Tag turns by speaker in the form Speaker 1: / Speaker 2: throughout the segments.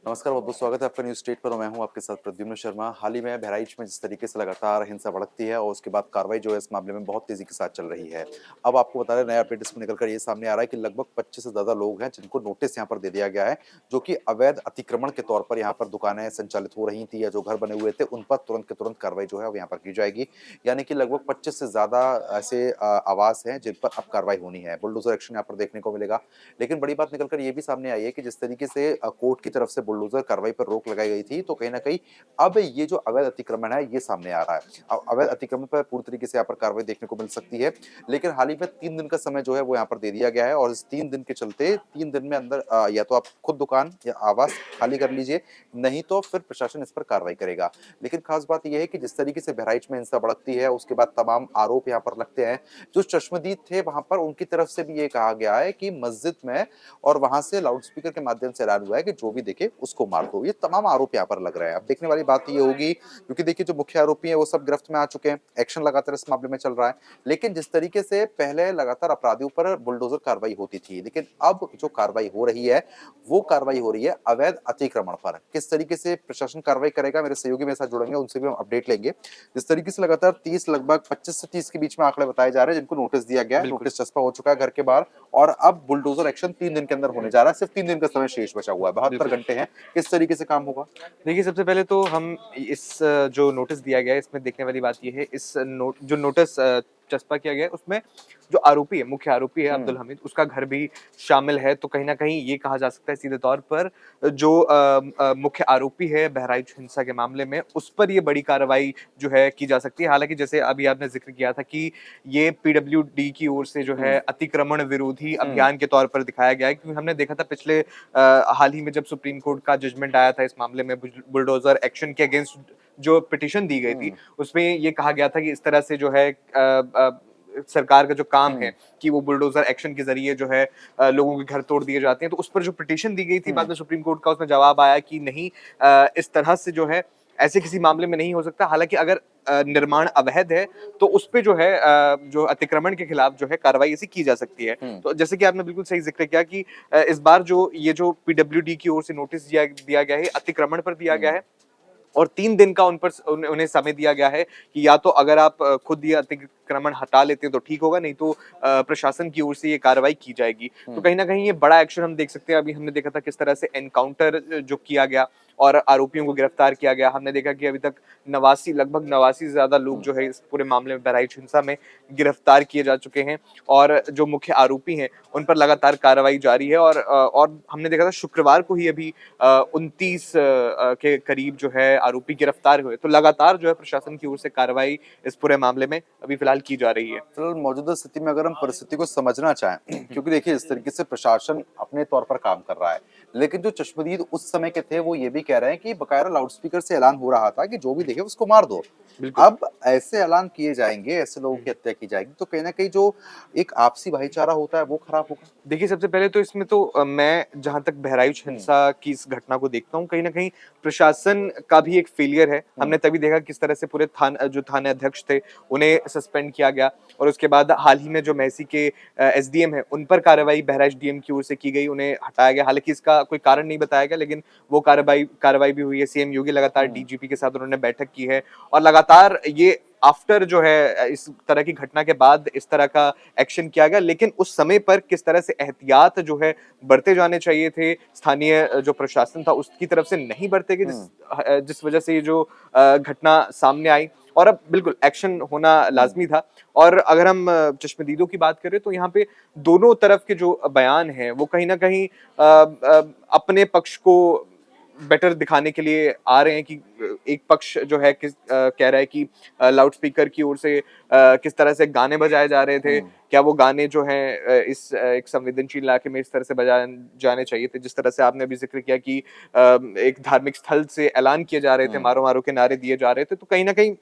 Speaker 1: नमस्कार, बहुत-बहुत स्वागत है आपका न्यूज़ स्टेट पर और मैं हूं आपके साथ प्रद्युम्न शर्मा। हाल ही में बहराइच में जिस तरीके से लगातार हिंसा भड़कती है और उसके बाद कार्रवाई जो है इस मामले में बहुत तेज़ी के साथ चल रही है। अब आपको बता रहे नया अपडेट इसमें निकल कर ये सामने आ रहा है कि लगभग 25 से ज़्यादा लोग हैं जिनको नोटिस यहाँ पर दे दिया गया है, जो कि अवैध अतिक्रमण के तौर पर यहाँ पर दुकानें संचालित हो रही थी या जो घर बने हुए थे, उन पर तुरंत के तुरंत कार्रवाई जो है अब यहाँ पर की जाएगी। यानी कि लगभग 25 से ज़्यादा ऐसे आवास हैं जिन पर अब कार्रवाई होनी है। बुलडोज़र एक्शन यहाँ पर देखने को मिलेगा। लेकिन बड़ी बात निकल कर ये भी सामने आई है कि जिस तरीके से कोर्ट की तरफ से बुलडोज़र कार्रवाई पर रोक लगाई गई थी, तो कहीं न कहीं अब ये जो अवैध अतिक्रमण है, ये सामने आ रहा है। अवैध अतिक्रमण पर पूरी तरीके से यहाँ पर कार्रवाई देखने को मिल सकती है। लेकिन हाल ही में 3 दिन का समय जो है वो यहाँ पर दे दिया गया है और इस 3 दिन के चलते 3 दिन में अंदर या तो आप खुद दुकान या आवास खाली कर लीजिए, नहीं तो फिर प्रशासन इस पर कार्रवाई करेगा। लेकिन खास बात ये है कि जिस तरीके से बहराइच में हिंसा भड़कती है, उसके बाद तमाम आरोप यहाँ पर लगते हैं। जो चश्मदीद थे वहाँ पर उनकी तरफ से भी ये कहा गया है कि मस्जिद में और वहां से लाउडस्पीकर के माध्यम से ऐलान हुआ है कि जो भी देखे उसको मार दो। ये तमाम आरोप यहाँ पर लग रहे हैं। अब देखने वाली बात ये होगी क्योंकि देखिए जो मुख्य आरोपी हैं वो सब गिरफ्त में आ चुके हैं। एक्शन लगातार इस मामले में चल रहा है। लेकिन जिस तरीके से पहले लगातार अपराधियों पर बुलडोजर कार्रवाई होती थी, लेकिन अब जो कार्रवाई हो रही है वो कार्रवाई हो रही है अवैध अतिक्रमण पर। किस तरीके से प्रशासन कार्रवाई करेगा, मेरे सहयोगी मेरे साथ जुड़ेंगे, उनसे भी हम अपडेट लेंगे। जिस तरीके से लगातार 30 लगभग 25 से 30 के बीच में आंकड़े बताए जा रहे हैं जिनको नोटिस दिया गया है,
Speaker 2: बिल्कुल।
Speaker 1: नोटिस चस्पा हो चुका है घर के बाहर और अब बुलडोजर एक्शन 3 दिन के अंदर होने जा रहा है। सिर्फ 3 दिन का समय शेष बचा हुआ है, 72
Speaker 2: बिल्कुल।
Speaker 1: घंटे हैं। किस तरीके से काम होगा?
Speaker 2: देखिए, सबसे पहले तो हम इस जो नोटिस दिया गया है, इसमें देखने वाली बात ये है, इस नोटिस चस्पा किया गया है, उसमें जो आरोपी है, मुख्य आरोपी है
Speaker 1: हुँ,
Speaker 2: अब्दुल हमीद, उसका घर भी शामिल है। तो कहीं न कहीं ये कहा जा सकता है सीधे तौर पर जो मुख्य आरोपी है बहराइच हिंसा के मामले में, उस पर ये बड़ी कार्रवाई जो है की जा सकती है। हालाँकि जैसे अभी आपने ज़िक्र किया था कि ये पीडब्ल्यूडी की ओर से जो है
Speaker 1: हुँ,
Speaker 2: अतिक्रमण विरोधी
Speaker 1: हुँ,
Speaker 2: अभियान के तौर पर दिखाया गया है, क्योंकि हमने देखा था पिछले हाल ही में जब सुप्रीम कोर्ट का जजमेंट आया था इस मामले में बुलडोजर एक्शन के अगेंस्ट जो पिटीशन दी गई थी,
Speaker 1: हुँ,
Speaker 2: उसमें ये कहा गया था कि इस तरह से जो है सरकार का जो काम है
Speaker 1: हुँ,
Speaker 2: कि वो बुलडोजर एक्शन के ज़रिए जो है लोगों के घर तोड़ दिए जाते हैं, तो उस पर जो पिटीशन दी गई थी बाद
Speaker 1: हुँ,
Speaker 2: में सुप्रीम कोर्ट का उसमें जवाब आया कि नहीं, इस तरह से जो है ऐसे किसी मामले में नहीं हो सकता। हालाँकि अगर निर्माण अवैध है, तो उस पे जो है जो अतिक्रमण के खिलाफ जो है कार्रवाई ऐसी की जा सकती है।
Speaker 1: हुँ,
Speaker 2: तो जैसे कि आपने बिल्कुल सही ज़िक्र किया कि इस बार जो ये जो पीडब्ल्यूडी की ओर से नोटिस दिया गया है, अतिक्रमण पर दिया गया
Speaker 1: हुँ,
Speaker 2: है और 3 दिन का उन पर उन्हें समय दिया गया है कि या तो अगर आप खुद ये अतिक्रमण हटा लेते हैं तो ठीक होगा, नहीं तो प्रशासन की ओर से ये कार्रवाई की जाएगी। तो
Speaker 1: हुँ,
Speaker 2: कहीं न कहीं ये बड़ा एक्शन हम देख सकते हैं। अभी हमने देखा था किस तरह से एनकाउंटर जो किया गया और आरोपियों को गिरफ्तार किया गया। हमने देखा कि अभी तक 89 लगभग 89 से ज़्यादा लोग
Speaker 1: हुँ,
Speaker 2: जो है इस पूरे मामले में बहराइच हिंसा में गिरफ्तार किए जा चुके हैं और जो मुख्य आरोपी हैं, उन पर लगातार कार्रवाई जारी है और हमने देखा था शुक्रवार को ही अभी 29 के करीब जो है आरोपी गिरफ्तार हुए। तो लगातार जो है प्रशासन की ओर से कार्रवाई इस पूरे मामले में अभी फिलहाल की जा रही है।
Speaker 1: फिलहाल मौजूदा स्थिति में अगर हम परिस्थिति को समझना चाहें
Speaker 2: हुँ,
Speaker 1: क्योंकि देखिए इस तरीके से प्रशासन अपने तौर पर काम कर रहा है लेकिन जो चश्मदीद उस समय के थे वो ये भी कह रहे हैं कि बकायदा लाउडस्पीकर से ऐलान हो रहा था कि जो भी देखे उसको मार दो।
Speaker 2: बिल्कुल।
Speaker 1: अब ऐसे ऐलान किए जाएंगे, ऐसे लोगों
Speaker 2: हुँ।
Speaker 1: की हत्या की जाएगी तो कहीं ना कहीं जो एक आपसी भाईचारा होता है वो खराब होगा।
Speaker 2: देखिए, सबसे पहले तो इसमें तो मैं जहाँ तक बहराइच
Speaker 1: हम्म,
Speaker 2: हिंसा की इस घटना को देखता हूँ, कहीं न कहीं प्रशासन का भी एक फेलियर है।
Speaker 1: हम्म,
Speaker 2: हमने तभी देखा किस तरह से पूरे जो थाना अध्यक्ष थे, उन्हें सस्पेंड किया गया और उसके बाद हाल ही में जो मेहसी के एसडीएम हैं, उन पर कार्रवाई बहराइच डीएम की ओर से की गई, उन्हें हटाया गया। हालाँकि इसका कोई कारण नहीं बताया गया, लेकिन वो कार्रवाई कार्रवाई भी हुई है। सीएम योगी लगातार
Speaker 1: हम्म,
Speaker 2: डीजीपी के साथ उन्होंने बैठक की है और लगातार ये आफ्टर जो है इस तरह की घटना के बाद इस तरह का एक्शन किया गया, लेकिन उस समय पर किस तरह से एहतियात जो है बरते जाने चाहिए थे, स्थानीय जो प्रशासन था उसकी तरफ से नहीं बरते गए,
Speaker 1: हम्म,
Speaker 2: जिस वजह से ये जो घटना सामने आई और अब बिल्कुल एक्शन होना
Speaker 1: हम्म,
Speaker 2: लाज़मी था। और अगर हम चश्मदीदों की बात करें तो यहाँ पे दोनों तरफ के जो बयान हैं वो कहीं न कहीं अपने पक्ष को बेटर दिखाने के लिए आ रहे हैं कि एक पक्ष जो है कह रहा है कि लाउडस्पीकर की ओर से किस तरह से गाने बजाए जा रहे थे।
Speaker 1: हम्म,
Speaker 2: क्या वो गाने जो हैं इस एक संवेदनशील इलाके में इस तरह से बजाए जाने चाहिए थे, जिस तरह से आपने अभी ज़िक्र किया कि एक धार्मिक स्थल से ऐलान किए जा रहे थे,
Speaker 1: हम्म,
Speaker 2: मारो-मारो के नारे दिए जा रहे थे। तो कहीं न कहीं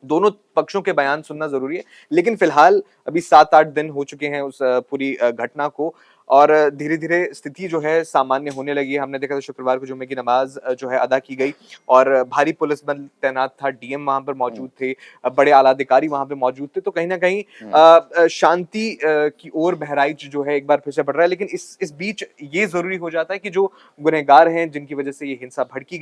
Speaker 2: दोनों पक्षों के बयान सुनना ज़रूरी है। लेकिन फ़िलहाल अभी 7-8 दिन हो चुके हैं उस पूरी घटना को। और धीरे-धीरे स्थिति जो है सामान्य होने लगी है। हमने देखा था शुक्रवार को जुम्मे की नमाज़ जो है अदा की गई और भारी पुलिस बल तैनात था, डीएम वहाँ पर
Speaker 1: हुँ,
Speaker 2: मौजूद थे, बड़े आला अधिकारी वहाँ पे मौजूद थे। तो कहीं न कहीं
Speaker 1: हुँ,
Speaker 2: शांति की ओर बहराइच जो है एक बार फिर से बढ़ रहा है। लेकिन इस बीच ये ज़रूरी हो जाता है कि जो गुनहगार हैं, जिनकी वजह से ये हिंसा भड़की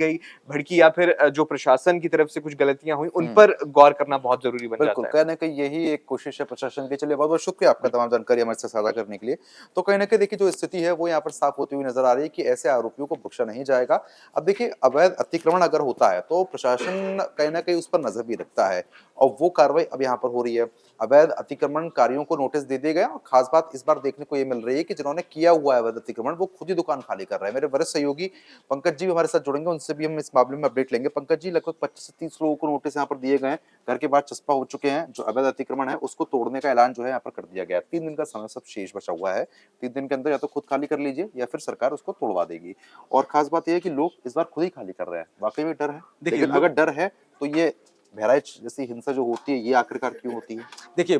Speaker 2: या फिर जो प्रशासन की तरफ से कुछ गलतियाँ हुई, उन
Speaker 1: हुँ।
Speaker 2: पर गौर करना बहुत ज़रूरी बन
Speaker 1: बिल्कुल,
Speaker 2: जाता है।
Speaker 1: कहीं न कहीं यही एक कोशिश है प्रशासन की। चलिए बहुत-बहुत शुक्रिया आपका तमाम जानकारी हमारे साथ साझा करने के लिए। तो कहीं न कहीं देखिए जो स्थिति है वो यहाँ पर साफ होती हुई नज़र आ रही है कि ऐसे आरोपियों को बख्शा नहीं जाएगा। अब देखिए अवैध अतिक्रमण अगर होता है तो प्रशासन कहीं न कहीं उस पर नज़र भी रखता है और वो कार्रवाई अब यहाँ पर हो रही है। अवैध अतिक्रमणकारियों को नोटिस दे दिए गए और खास बात इस बार देखने को ये मिल रही है कि जिन्होंने किया हुआ है अवैध अतिक्रमण वो खुद ही दुकान खाली कर रहे हैं। मेरे वरिष्ठ सहयोगी पंकज जी भी हमारे साथ जुड़ेंगे, उनसे भी हम इस मामले में अपडेट लेंगे। पंकज जी लगभग 25 से 30 लोगों को नोटिस यहाँ पर दिए गए हैं। घर के बाहर चस्पा हो चुके हैं, जो अवैध अतिक्रमण है उसको तोड़ने का ऐलान जो है यहाँ पर कर दिया गया है। 3 दिन का समय सब शेष बचा हुआ है। 3 दिन के अंदर या तो खुद खाली कर लीजिए या फिर सरकार उसको तोड़वा देगी। और खास बात ये है कि लोग इस बार खुद ही खाली कर रहे हैं। वाक़ई में डर है।
Speaker 3: देखिए
Speaker 1: लेकिन
Speaker 3: लो
Speaker 1: अगर डर है तो ये बहराइच जैसी हिंसा जो होती है ये आखिरकार क्यों होती है?
Speaker 3: देखिए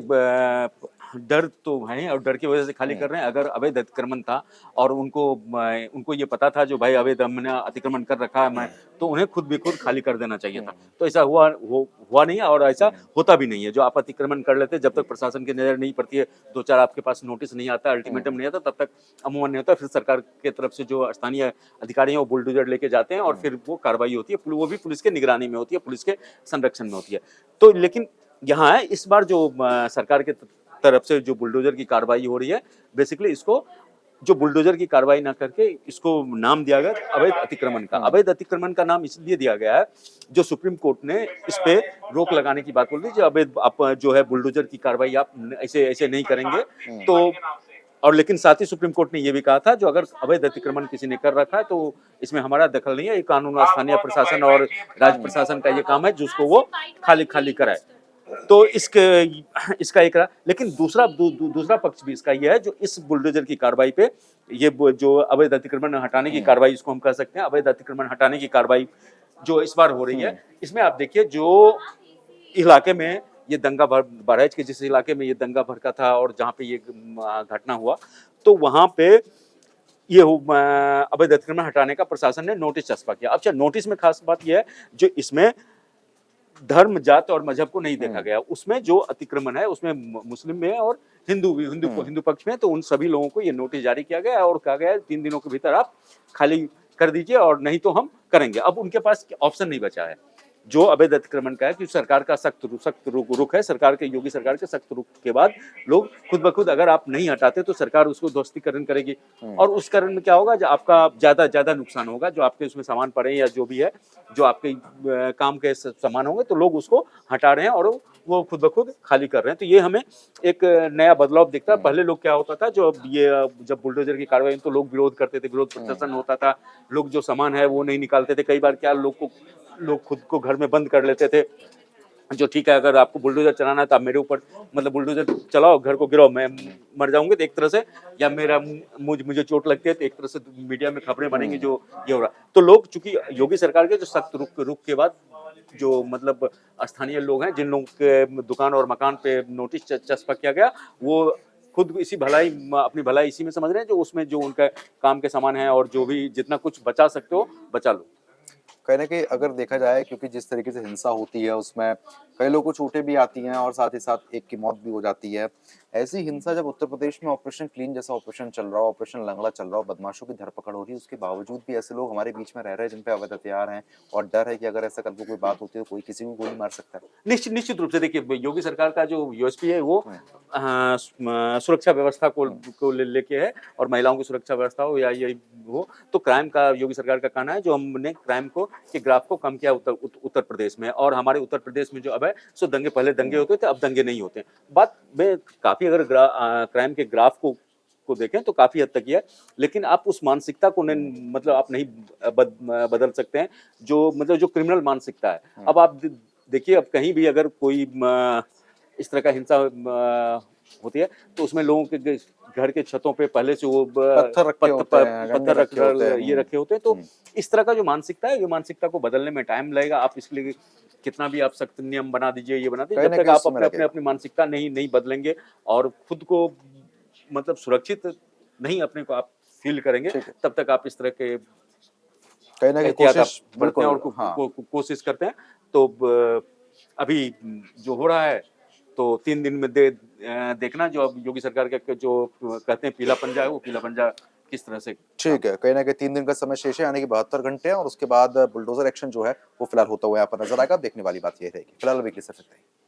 Speaker 3: डर तो है और डर की वजह से खाली
Speaker 1: हुँ,
Speaker 3: कर रहे हैं। अगर अवैध अतिक्रमण था और उनको ये पता था जो भाई अवैध हमने अतिक्रमण कर रखा है
Speaker 1: हुँ,
Speaker 3: मैं, तो उन्हें खुद बेखुद खाली कर देना चाहिए था।
Speaker 1: हुँ,
Speaker 3: तो ऐसा हुआ नहीं है और ऐसा
Speaker 1: हुँ,
Speaker 3: होता भी नहीं है। जो आप अतिक्रमण कर लेते हैं जब तक प्रशासन की नज़र नहीं पड़ती है, 2-4 आपके पास नोटिस नहीं आता,
Speaker 1: हुँ,
Speaker 3: अल्टीमेटम नहीं आता, तब तक अमूमन नहीं होता। फिर सरकार की तरफ से जो स्थानीय अधिकारी हैं वो बुलडोज़र लेके जाते हैं और
Speaker 1: हुँ,
Speaker 3: फिर वो कार्रवाई होती है। वो भी पुलिस के निगरानी में होती है, पुलिस के संरक्षण में होती है। तो लेकिन यहाँ है इस बार जो सरकार के तरफ से जो बुलडोजर की कार्रवाई हो रही है, बेसिकली इसको जो बुलडोजर की कार्रवाई ना करके इसको नाम दिया गया अवैध अतिक्रमण का।
Speaker 1: हुँ,
Speaker 3: अवैध अतिक्रमण का नाम इसलिए दिया गया है, जो सुप्रीम कोर्ट ने इस पे रोक लगाने की बात बोल दी, जो अवैध आप जो है बुलडोजर की कार्रवाई आप ऐसे ऐसे नहीं करेंगे।
Speaker 1: हुँ,
Speaker 3: तो और लेकिन साथ ही सुप्रीम कोर्ट ने ये भी कहा था जो अगर अवैध अतिक्रमण किसी ने कर रखा है तो इसमें हमारा दखल नहीं है, ये कानून और स्थानीय प्रशासन और राज्य
Speaker 1: हुँ,
Speaker 3: प्रशासन का ये काम है जिसको वो खाली कराए। तो इसका एक लेकिन दूसरा पक्ष भी इसका ये है जो इस बुलडोजर की कार्रवाई पे जो अवैध अतिक्रमण हटाने की
Speaker 1: हुँ,
Speaker 3: कार्रवाई इसको हम कह सकते हैं, अवैध अतिक्रमण हटाने की कार्रवाई जो इस बार हो रही है,
Speaker 1: हुँ,
Speaker 3: इसमें आप देखिए जो इलाके में ये बहराइच के जिस इलाके में ये दंगा भड़का था और जहाँ पे ये घटना हुआ, तो वहाँ पे अवैध अतिक्रमण हटाने का प्रशासन ने नोटिस चस्पा किया। अच्छा नोटिस में खास बात ये है जो इसमें धर्म, जात और मजहब को नहीं देखा
Speaker 1: हुँ,
Speaker 3: गया। उसमें जो अतिक्रमण है उसमें मुस्लिम में है और हिंदू भी
Speaker 1: हुँ।
Speaker 3: हिंदू पक्ष में है, तो उन सभी लोगों को ये नोटिस जारी किया गया है और कहा गया है 3 दिनों के भीतर आप खाली कर दीजिए और नहीं तो हम करेंगे। अब उनके पास ऑप्शन नहीं बचा है। जो अवैध अतिक्रमण का है कि सरकार का सख्त रुख है, सरकार के योगी सरकार के सख्त रुख के बाद लोग खुद ब खुद अगर आप नहीं हटाते तो सरकार उसको ध्वस्तीकरण करेगी
Speaker 1: हुँ,
Speaker 3: और उस कारण में क्या होगा जो आपका ज़्यादा नुकसान होगा, जो आपके उसमें सामान पड़े या जो भी है, जो आपके काम के सामान होंगे तो लोग उसको हटा रहे हैं और वो खुद ब खुद खाली कर रहे हैं। तो ये हमें एक नया बदलाव दिखता है।
Speaker 1: हुँ,
Speaker 3: पहले लोग क्या होता था जब बुलडोजर की कार्रवाई तो लोग विरोध करते थे, विरोध
Speaker 1: हुँ,
Speaker 3: प्रदर्शन होता था, लोग जो सामान है वो नहीं निकालते थे। कई बार क्या लोग खुद को घर में बंद कर लेते थे। जो ठीक है अगर आपको बुलडोज़र चलाना है तो आप मेरे ऊपर मतलब बुलडोज़र चलाओ, घर को गिराओ, मैं
Speaker 1: हुँ,
Speaker 3: मर जाऊँगी तो एक तरह से या मुझे चोट लगती है तो एक तरह से मीडिया में खबरें बनेंगी
Speaker 1: हुँ।
Speaker 3: जो ये हो रहा है। तो लोग चूँकि योगी सरकार के जो सख्त रुख के बाद जो मतलब स्थानीय लोग हैं जिन लोगों के दुकान और मकान पे नोटिस चस्पा किया गया, वो खुद इसी अपनी भलाई इसी में समझ रहे हैं जो उसमें जो उनका काम के सामान है और जो भी जितना कुछ बचा सकते हो, बचा लो।
Speaker 1: कहीं न कहीं अगर देखा जाए क्योंकि जिस तरीके से हिंसा होती है उसमें कई लोगों को चोटें भी आती हैं और साथ ही साथ एक की मौत भी हो जाती है। ऐसी हिंसा जब उत्तर प्रदेश में ऑपरेशन क्लीन जैसा ऑपरेशन चल रहा हो, ऑपरेशन लंगड़ा चल रहा हो, बदमाशों की धरपकड़ हो रही है, उसके बावजूद भी ऐसे लोग हमारे बीच में रह रहे हैं जिन पे अवैध हथियार हैं और डर है कि अगर ऐसा कल को कोई बात होती है तो कोई किसी को गोली मार सकता है।
Speaker 3: निश्चित रूप से देखिए योगी सरकार का जो यूएसपी है वो
Speaker 1: हुँ,
Speaker 3: सुरक्षा व्यवस्था
Speaker 1: हुँ,
Speaker 3: को लेके है और महिलाओं की सुरक्षा व्यवस्था हो या ये हो तो क्राइम का योगी सरकार का कहना है जो हमने क्राइम को के ग्राफ को कम किया उत्तर प्रदेश में और हमारे उत्तर प्रदेश में जो अब है सो पहले दंगे
Speaker 1: हुँ,
Speaker 3: होते थे अब दंगे नहीं होते। बात में काफी अगर क्राइम के ग्राफ को देखें तो काफी हद तक ही है लेकिन आप उस मानसिकता को
Speaker 1: हुँ,
Speaker 3: मतलब आप नहीं बदल सकते हैं जो मतलब जो क्रिमिनल मानसिकता है।
Speaker 1: हुँ।
Speaker 3: अब आप देखिए अब कहीं भी अगर कोई इस तरह का हिंसा होती है तो उसमें लोगों के घर के छतों पे पहले से वो
Speaker 1: पत्थर रखे होते हैं, डंडे
Speaker 3: पत्थर
Speaker 1: रखे होते हैं।
Speaker 3: ये रखे होते हैं तो
Speaker 1: हुँ,
Speaker 3: इस तरह का जो मानसिकता है ये मानसिकता को बदलने में टाइम लगेगा। आप इसके लिए कितना भी आप सख्त नियम बना दीजिए ये बना दीजिए
Speaker 1: कहीं
Speaker 3: जब
Speaker 1: न
Speaker 3: तक
Speaker 1: कहीं
Speaker 3: आप
Speaker 1: समय
Speaker 3: अपने
Speaker 1: लगेगा।
Speaker 3: अपनी मानसिकता नहीं बदलेंगे और खुद को मतलब सुरक्षित नहीं अपने को आप फील करेंगे,
Speaker 1: ठीक है।
Speaker 3: तब तक आप इस तरह के
Speaker 1: कहीं ना कहीं
Speaker 3: एहतियात आप
Speaker 1: कोशिश
Speaker 3: बरतें और
Speaker 1: बिल्कुल हाँ
Speaker 3: कोशिश करते हैं। तो अभी जो हो रहा है तो 3 दिन में देखना जो अब योगी सरकार का जो कहते हैं पीला पंजा है, वो पीला पंजा किस तरह से काम
Speaker 1: ठीक है कहीं ना कहीं 3 दिन का समय शेष है यानी कि 72 घंटे हैं और उसके बाद बुलडोजर एक्शन जो है वो फिलहाल होता हुआ यहाँ पर नजर आएगा। देखने वाली बात ये रहेगी। फिलहाल अभी के लिए सिर्फ इतना ही।